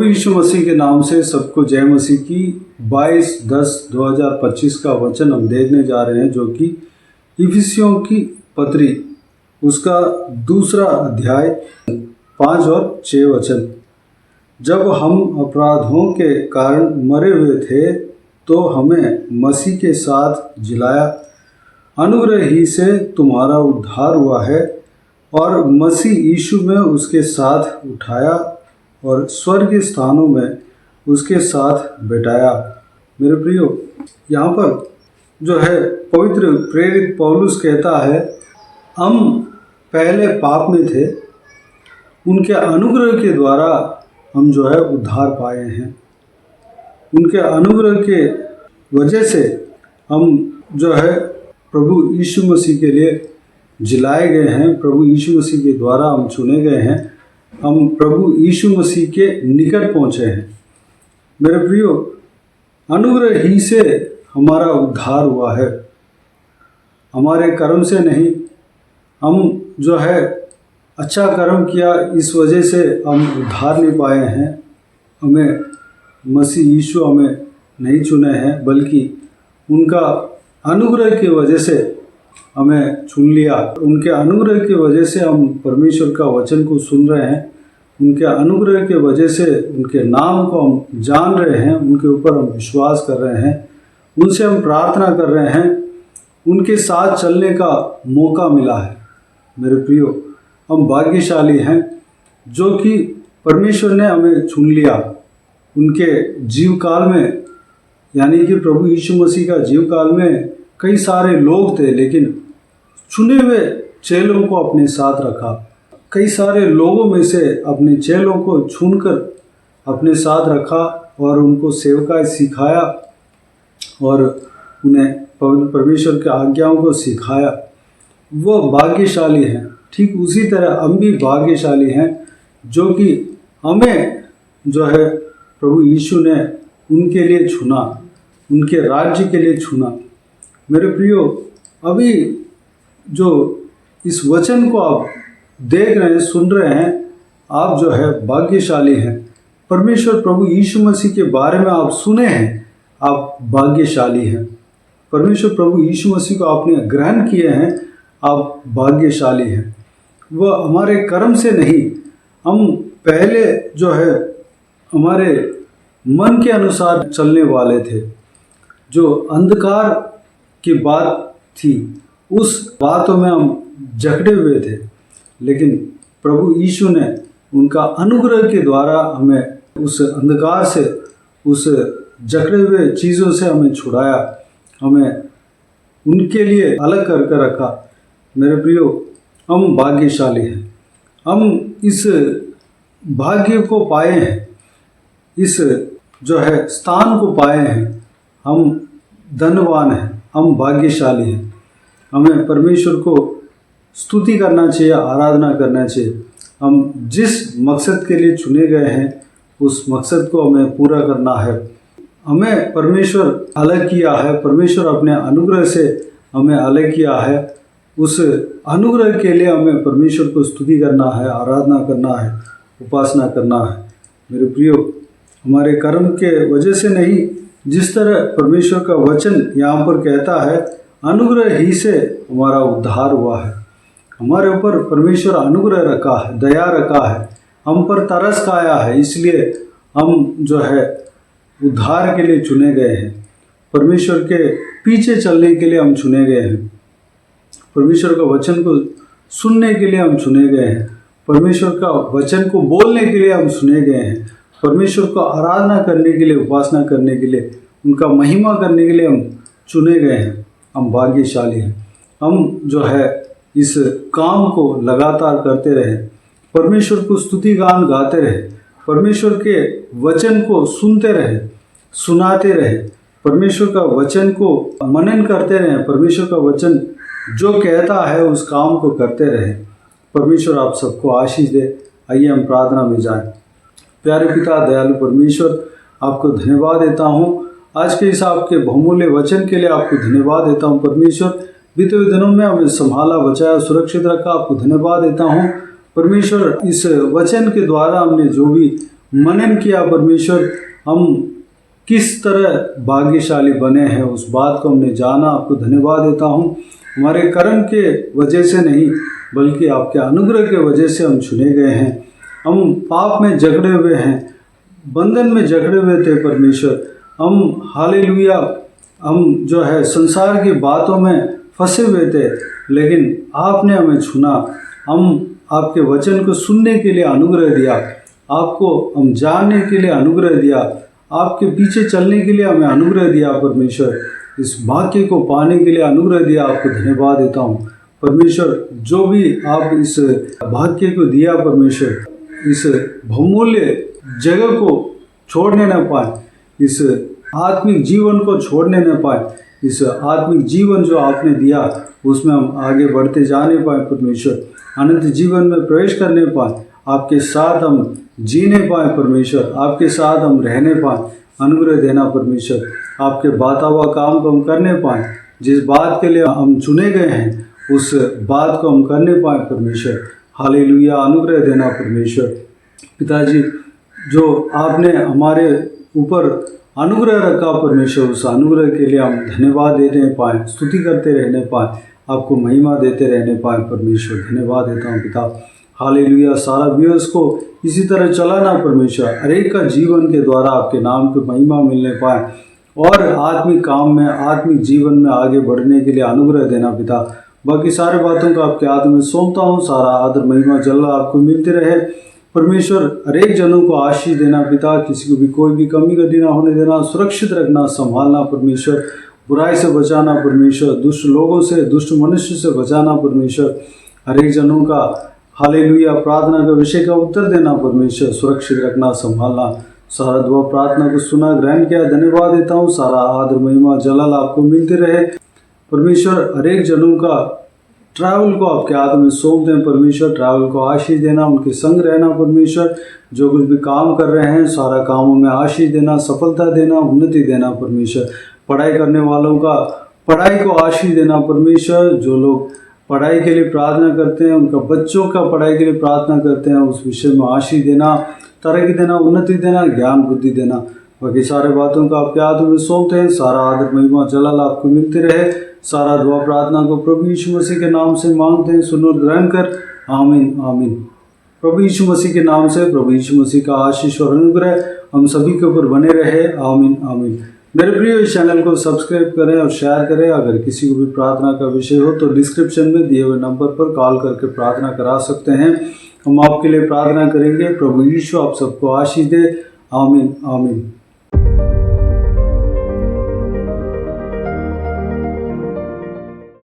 यीशु मसीह के नाम से सबको जय मसीह की। 22/10/2025 का वचन हम देखने जा रहे हैं, जो कि इफिसियों की पत्री उसका 2 अध्याय 5 और 6 वचन। जब हम अपराधों के कारण मरे हुए थे तो हमें मसीह के साथ जिलाया, अनुग्रह ही से तुम्हारा उद्धार हुआ है और मसीह यीशु में उसके साथ उठाया और स्वर्गीय स्थानों में उसके साथ बैठाया। मेरे प्रियो, यहाँ पर जो है पवित्र प्रेरित पौलुस कहता है, हम पहले पाप में थे, उनके अनुग्रह के द्वारा हम जो है उद्धार पाए हैं। उनके अनुग्रह के वजह से हम जो है प्रभु यीशु मसीह के लिए जिलाए गए हैं। प्रभु यीशु मसीह के द्वारा हम चुने गए हैं। हम प्रभु यीशु मसीह के निकट पहुँचे हैं। मेरे प्रियो, अनुग्रह ही से हमारा उद्धार हुआ है, हमारे कर्म से नहीं। हम जो है अच्छा कर्म किया, इस वजह से हम उद्धार नहीं पाए हैं। हमें मसीह यीशु हमें नहीं चुने हैं, बल्कि उनका अनुग्रह की वजह से हमें चुन लिया। उनके अनुग्रह की वजह से हम परमेश्वर का वचन को सुन रहे हैं। उनके अनुग्रह की वजह से उनके नाम को हम जान रहे हैं, उनके ऊपर हम विश्वास कर रहे हैं, उनसे हम प्रार्थना कर रहे हैं, उनके साथ चलने का मौका मिला है। मेरे प्रियो, हम भाग्यशाली हैं जो कि परमेश्वर ने हमें चुन लिया। उनके जीवकाल में, यानी कि प्रभु यीशु मसीह का जीवकाल में कई सारे लोग थे, लेकिन चुने हुए चेलों को अपने साथ रखा। कई सारे लोगों में से अपने चेलों को चुनकर अपने साथ रखा और उनको सेवकाई सिखाया और उन्हें परमेश्वर के आज्ञाओं को सिखाया। वो भाग्यशाली हैं। ठीक उसी तरह हम भी भाग्यशाली हैं, जो कि हमें जो है प्रभु यीशु ने उनके लिए चुना, उनके राज्य के लिए चुना। मेरे प्रियो, अभी जो इस वचन को आप देख रहे हैं, सुन रहे हैं, आप जो है भाग्यशाली हैं। परमेश्वर प्रभु यीशु मसीह के बारे में आप सुने हैं, आप भाग्यशाली हैं। परमेश्वर प्रभु यीशु मसीह को आपने ग्रहण किए हैं, आप भाग्यशाली हैं। वह हमारे कर्म से नहीं, हम पहले जो है हमारे मन के अनुसार चलने वाले थे। जो अंधकार की बात थी, उस बातों में हम जकड़े हुए थे, लेकिन प्रभु यीशु ने उनका अनुग्रह के द्वारा हमें उस अंधकार से, उस जकड़े हुए चीज़ों से हमें छुड़ाया, हमें उनके लिए अलग करके रखा। मेरे प्रियो, हम भाग्यशाली हैं। हम इस भाग्य को पाए हैं, इस जो है स्थान को पाए हैं। हम धनवान हैं, हम भाग्यशाली हैं। हमें परमेश्वर को स्तुति करना चाहिए, आराधना करना चाहिए। हम जिस मकसद के लिए चुने गए हैं, उस मकसद को हमें पूरा करना है। हमें परमेश्वर अलग किया है, परमेश्वर अपने अनुग्रह से हमें अलग किया है। उस अनुग्रह के लिए हमें परमेश्वर को स्तुति करना है, आराधना करना है, उपासना करना है। मेरे प्रियो, हमारे कर्म के वजह से नहीं, जिस तरह परमेश्वर का वचन यहाँ पर कहता है, अनुग्रह ही से हमारा उद्धार हुआ है। हमारे ऊपर परमेश्वर अनुग्रह रखा है, दया रखा है, हम पर तरस खाया है, इसलिए हम जो है उद्धार के लिए चुने गए हैं। परमेश्वर के पीछे चलने के लिए हम चुने गए हैं। परमेश्वर का वचन को सुनने के लिए हम चुने गए हैं। परमेश्वर का वचन को बोलने के लिए हम चुने गए हैं। परमेश्वर को आराधना करने के लिए, उपासना करने के लिए, उनका महिमा करने के लिए हम चुने गए हैं। हम भाग्यशाली हैं। हम जो है इस काम को लगातार करते रहे, परमेश्वर को स्तुति गान गाते रहे, परमेश्वर के वचन को सुनते रहे, सुनाते रहे, परमेश्वर का वचन को मनन करते रहे, परमेश्वर का वचन जो कहता है उस काम को करते रहे। परमेश्वर आप सबको आशीष दे। आइए हम प्रार्थना में जाएं। प्यारे पिता, दयालु परमेश्वर, आपको धन्यवाद देता हूँ आज के इस आपके बहुमूल्य वचन के लिए। आपको धन्यवाद देता हूँ परमेश्वर, बीते हुए दिनों में हमें संभाला, बचाया, सुरक्षित रखा। आपको धन्यवाद देता हूँ परमेश्वर, इस वचन के द्वारा हमने जो भी मनन किया परमेश्वर, हम किस तरह भाग्यशाली बने हैं उस बात को हमने जाना। आपको धन्यवाद देता हूँ। हमारे कर्म के वजह से नहीं बल्कि आपके अनुग्रह के वजह से हम चुने गए हैं। हम पाप में जकड़े हुए हैं, बंधन में जकड़े हुए थे परमेश्वर। हम हालेलुया, हम जो है संसार की बातों में फंसे हुए थे, लेकिन आपने हमें चुना। हम आपके वचन को सुनने के लिए अनुग्रह दिया, आपको हम जानने के लिए अनुग्रह दिया, आपके पीछे चलने के लिए हमें अनुग्रह दिया परमेश्वर। इस भाग्य को पाने के लिए अनुग्रह दिया। आपको धन्यवाद देता हूँ परमेश्वर। जो भी आप इस भाग्य को दिया परमेश्वर, इस बहुमूल्य जगह को छोड़ने न पाए, इस आत्मिक जीवन को छोड़ने न पाए, इस आत्मिक जीवन जो आपने दिया उसमें हम आगे बढ़ते जाने पाए परमेश्वर, अनंत जीवन में प्रवेश करने पाए, आपके साथ हम जीने पाए परमेश्वर, आपके साथ हम रहने पाए। अनुग्रह देना परमेश्वर, आपके बाता हुआ काम को हम करने पाए, जिस बात के लिए हम चुने गए हैं उस बात को हम करने पाए परमेश्वर। हालेलुया, अनुग्रह देना परमेश्वर। पिताजी, जो आपने हमारे ऊपर अनुग्रह रखा परमेश्वर, उस अनुग्रह के लिए हम धन्यवाद देते पाए, स्तुति करते रहने पाए, आपको महिमा देते रहने पाए परमेश्वर। धन्यवाद देता हूँ पिता। हालेलुया, सारा व्यूअर्स को इसी तरह चलाना परमेश्वर, हर एक का जीवन के द्वारा आपके नाम को महिमा मिलने पाए और आत्मिक काम में, आत्मिक जीवन में आगे बढ़ने के लिए अनुग्रह देना पिता। बाकी सारे बातों को आपके हाथ में सौंपता हूँ। सारा आदर महिमा जल्ला आपको मिलते रहे परमेश्वर। हर एक जनों को आशीष देना पिता, किसी को भी कोई भी कमी गति ना होने देना, सुरक्षित रखना, संभालना परमेश्वर, बुराई से बचाना परमेश्वर, दुष्ट लोगों से, दुष्ट मनुष्य से बचाना परमेश्वर। हर एक जनों का हालेलुया प्रार्थना का विषय का उत्तर देना परमेश्वर, सुरक्षित रखना, संभालना। सारा दुआ प्रार्थना को सुना, ग्रहण किया, धन्यवाद देता हूँ। सारा आदर महिमा जलाल आपको मिलते रहे परमेश्वर। हर एक जनों का ट्रैवल को आपके हाथ में सौंप दें परमेश्वर, ट्रैवल को आशीष देना, उनके संग रहना परमेश्वर। जो कुछ भी काम कर रहे हैं सारा कामों में आशीष देना, सफलता देना, उन्नति देना परमेश्वर। पढ़ाई करने वालों का पढ़ाई को आशीष देना परमेश्वर। जो लोग पढ़ाई के लिए प्रार्थना करते हैं, उनका बच्चों का पढ़ाई के लिए प्रार्थना करते हैं, उस विषय में आशीष देना, तरक्की देना, उन्नति देना, ज्ञान बुद्धि देना। बाकी सारे बातों को आपके हाथों में सौंपते हैं। सारा आदर महिमा जलाल आपको मिलते रहे। सारा दुआ प्रार्थना को प्रभु यीशु मसीह के नाम से मांगते हैं, सुनो ग्रहण कर। आमीन आमीन। प्रभु यीशु मसीह के नाम से प्रभु यीशु मसीह का आशीष और अनुग्रह हम सभी के ऊपर बने रहे। आमीन आमीन। मेरे प्रिय, इस चैनल को सब्सक्राइब करें और शेयर करें। अगर किसी को भी प्रार्थना का विषय हो तो डिस्क्रिप्शन में दिए हुए नंबर पर कॉल करके प्रार्थना करा सकते हैं। हम आपके लिए प्रार्थना करेंगे। प्रभु यीशु आप सबको आशीष दे। आमीन आमीन।